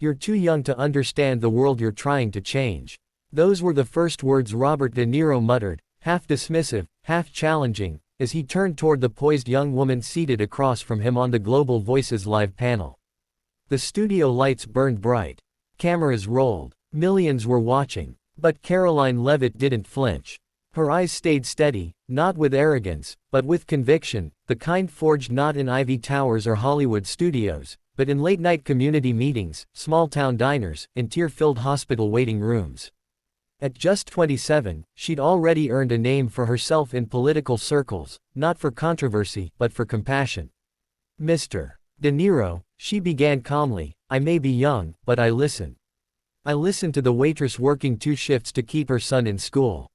You're too young to understand the world you're trying to change. Those were the first words Robert De Niro muttered, half dismissive, half challenging, as he turned toward the poised young woman seated across from him on the Global Voices live panel. The studio lights burned bright. Cameras rolled. Millions were watching. But Karoline Leavitt didn't flinch. Her eyes stayed steady, not with arrogance, but with conviction, the kind forged not in Ivy Towers or Hollywood studios, but in late-night community meetings, small-town diners, and tear-filled hospital waiting rooms. At just 27, she'd already earned a name for herself in political circles, not for controversy, but for compassion. Mr. De Niro, she began calmly, I may be young, but I listen. I listen to the waitress working 2 shifts to keep her son in school.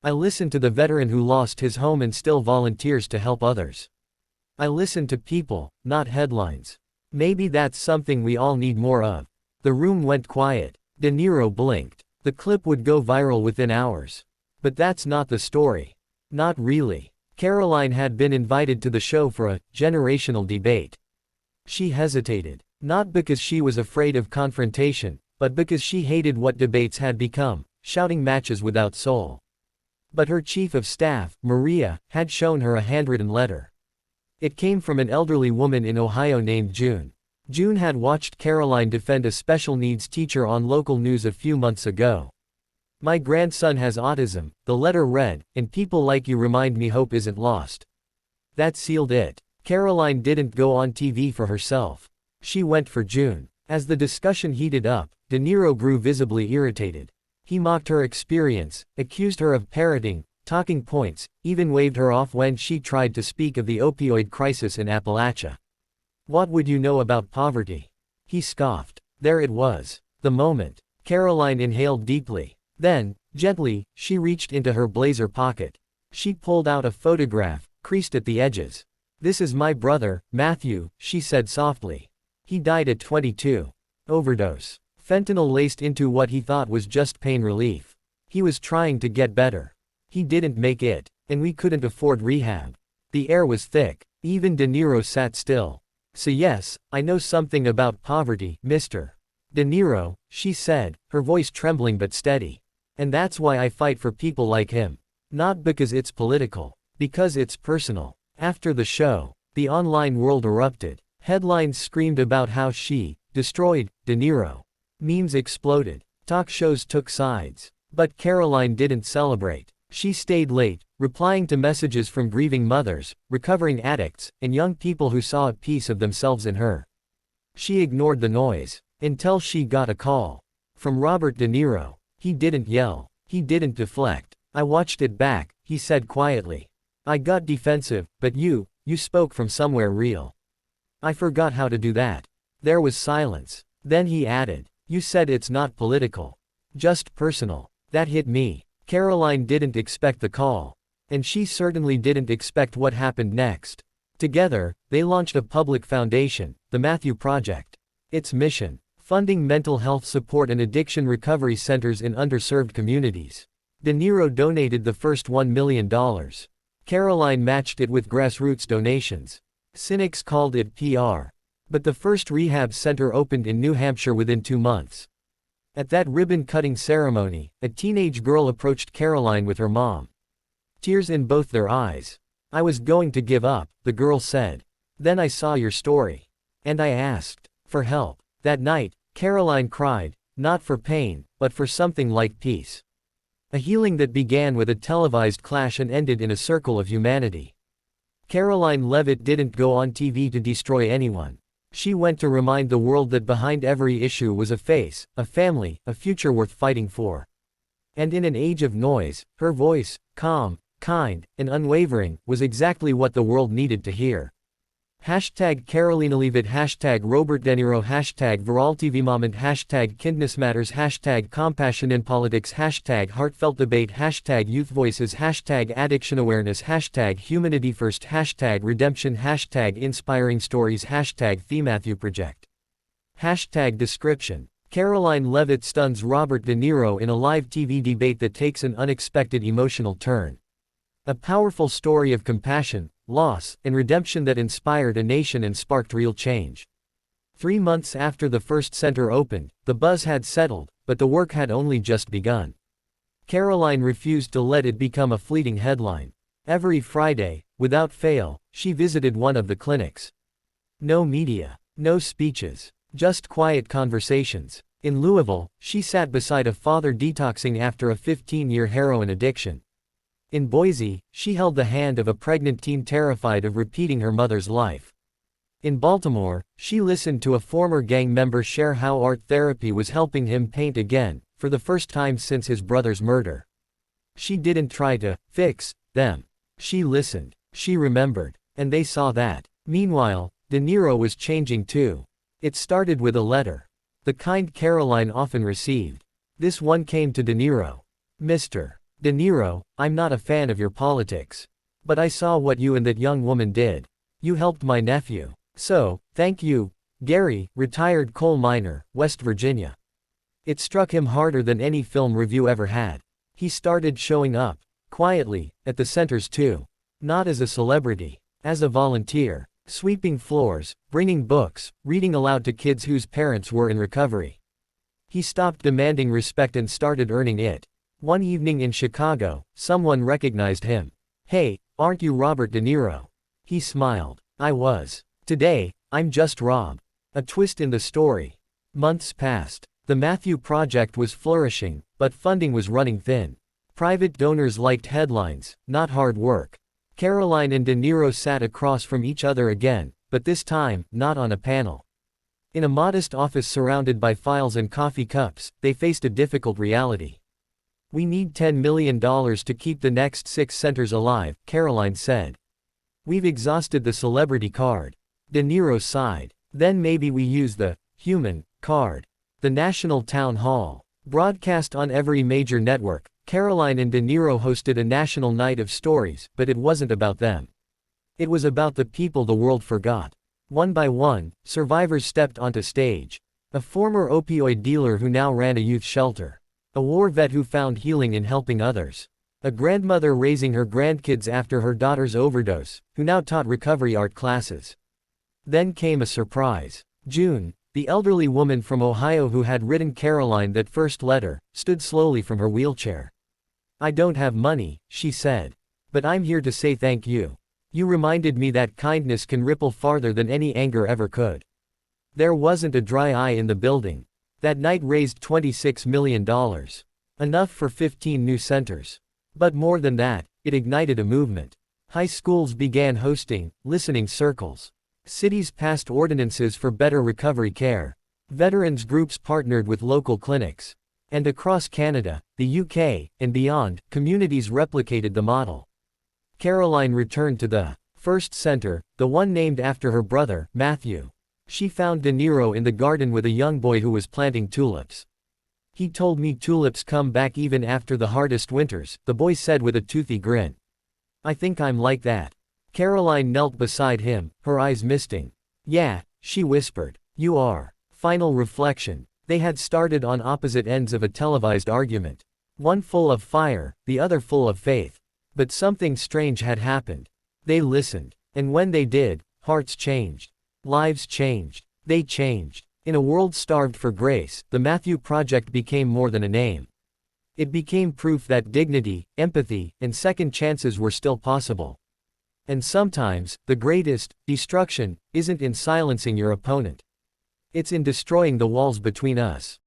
I listen to the veteran who lost his home and still volunteers to help others. I listen to people, not headlines. Maybe that's something we all need more of. The room went quiet. De Niro blinked. The clip would go viral within hours. But that's not the story. Not really. Karoline had been invited to the show for a generational debate. She hesitated. Not because she was afraid of confrontation, but because she hated what debates had become, shouting matches without soul. But her chief of staff, Maria, had shown her a handwritten letter. It came from an elderly woman in Ohio named June. June had watched Karoline defend a special needs teacher on local news a few months ago. My grandson has autism, the letter read, and people like you remind me hope isn't lost. That sealed it. Karoline didn't go on TV for herself. She went for June. As the discussion heated up, De Niro grew visibly irritated. He mocked her experience, accused her of parroting, talking points, even waved her off when she tried to speak of the opioid crisis in Appalachia. What would you know about poverty? He scoffed. There it was. The moment. Karoline inhaled deeply. Then, gently, she reached into her blazer pocket. She pulled out a photograph, creased at the edges. This is my brother, Matthew, she said softly. He died at 22. Overdose. Fentanyl laced into what he thought was just pain relief. He was trying to get better. He didn't make it, and we couldn't afford rehab. The air was thick. Even De Niro sat still. So yes, I know something about poverty, Mr. De Niro, she said, her voice trembling but steady. And that's why I fight for people like him. Not because it's political. Because it's personal. After the show, the online world erupted. Headlines screamed about how she destroyed De Niro. Memes exploded. Talk shows took sides. But Karoline didn't celebrate. She stayed late, replying to messages from grieving mothers, recovering addicts, and young people who saw a piece of themselves in her. She ignored the noise. Until she got a call. From Robert De Niro. He didn't yell. He didn't deflect. I watched it back, he said quietly. I got defensive, but you spoke from somewhere real. I forgot how to do that. There was silence. Then he added, you said it's not political. Just personal. That hit me. Karoline didn't expect the call. And she certainly didn't expect what happened next. Together, they launched a public foundation, the Matthew Project. Its mission: funding mental health support and addiction recovery centers in underserved communities. De Niro donated the first $1 million. Karoline matched it with grassroots donations. Cynics called it PR. But the first rehab center opened in New Hampshire within 2 months. At that ribbon-cutting ceremony, a teenage girl approached Karoline with her mom. Tears in both their eyes. I was going to give up, the girl said. Then I saw your story. And I asked for help. That night, Karoline cried, not for pain, but for something like peace. A healing that began with a televised clash and ended in a circle of humanity. Karoline Leavitt didn't go on TV to destroy anyone. She went to remind the world that behind every issue was a face, a family, a future worth fighting for. And in an age of noise, her voice, calm, kind, and unwavering, was exactly what the world needed to hear. Hashtag Karoline Leavitt, hashtag Robert De Niro, hashtag ViralTVMoment, hashtag Kindness Matters, hashtag Compassion in Politics, hashtag Heartfelt Debate, hashtag Youth Voices, hashtag Addiction Awareness, hashtag Humanity First, hashtag Redemption, hashtag Inspiring Stories, hashtag The Matthew Project. Hashtag Description: Karoline Leavitt stuns Robert De Niro in a live TV debate that takes an unexpected emotional turn. A powerful story of compassion, loss, and redemption that inspired a nation and sparked real change. 3 months after the first center opened, the buzz had settled, but the work had only just begun. Karoline refused to let it become a fleeting headline. Every Friday, without fail, she visited one of the clinics. No media, no speeches, just quiet conversations. In Louisville, she sat beside a father detoxing after a 15-year heroin addiction. In Boise, she held the hand of a pregnant teen terrified of repeating her mother's life. In Baltimore, she listened to a former gang member share how art therapy was helping him paint again, for the first time since his brother's murder. She didn't try to fix them. She listened. She remembered. And they saw that. Meanwhile, De Niro was changing too. It started with a letter. The kind Karoline often received. This one came to De Niro. Mr. De Niro, I'm not a fan of your politics. But I saw what you and that young woman did. You helped my nephew. So, thank you. Gary, retired coal miner, West Virginia. It struck him harder than any film review ever had. He started showing up, quietly, at the centers too. Not as a celebrity. As a volunteer. Sweeping floors, bringing books, reading aloud to kids whose parents were in recovery. He stopped demanding respect and started earning it. One evening in Chicago, someone recognized him. Hey, aren't you Robert De Niro? He smiled. I was. Today, I'm just Rob. A twist in the story. Months passed. The Matthew Project was flourishing, but funding was running thin. Private donors liked headlines, not hard work. Karoline and De Niro sat across from each other again, but this time, not on a panel. In a modest office surrounded by files and coffee cups, they faced a difficult reality. We need $10 million to keep the next 6 centers alive, Karoline said. We've exhausted the celebrity card. De Niro sighed. Then maybe we use the human card. The National Town Hall. Broadcast on every major network, Karoline and De Niro hosted a national night of stories, but it wasn't about them. It was about the people the world forgot. One by one, survivors stepped onto stage. A former opioid dealer who now ran a youth shelter. A war vet who found healing in helping others. A grandmother raising her grandkids after her daughter's overdose, who now taught recovery art classes. Then came a surprise. June, the elderly woman from Ohio who had written Karoline that first letter, stood slowly from her wheelchair. I don't have money, she said. But I'm here to say thank you. You reminded me that kindness can ripple farther than any anger ever could. There wasn't a dry eye in the building. That night raised $26 million. Enough for 15 new centers. But more than that, it ignited a movement. High schools began hosting listening circles. Cities passed ordinances for better recovery care. Veterans groups partnered with local clinics. And across Canada, the UK, and beyond, communities replicated the model. Karoline returned to the first center, the one named after her brother, Matthew. She found De Niro in the garden with a young boy who was planting tulips. He told me tulips come back even after the hardest winters, the boy said with a toothy grin. I think I'm like that. Karoline knelt beside him, her eyes misting. Yeah, she whispered. You are. Final reflection. They had started on opposite ends of a televised argument. One full of fire, the other full of faith. But something strange had happened. They listened. And when they did, hearts changed. Lives changed. They changed. In a world starved for grace, the Matthew Project became more than a name. It became proof that dignity, empathy, and second chances were still possible. And sometimes, the greatest destruction isn't in silencing your opponent. It's in destroying the walls between us.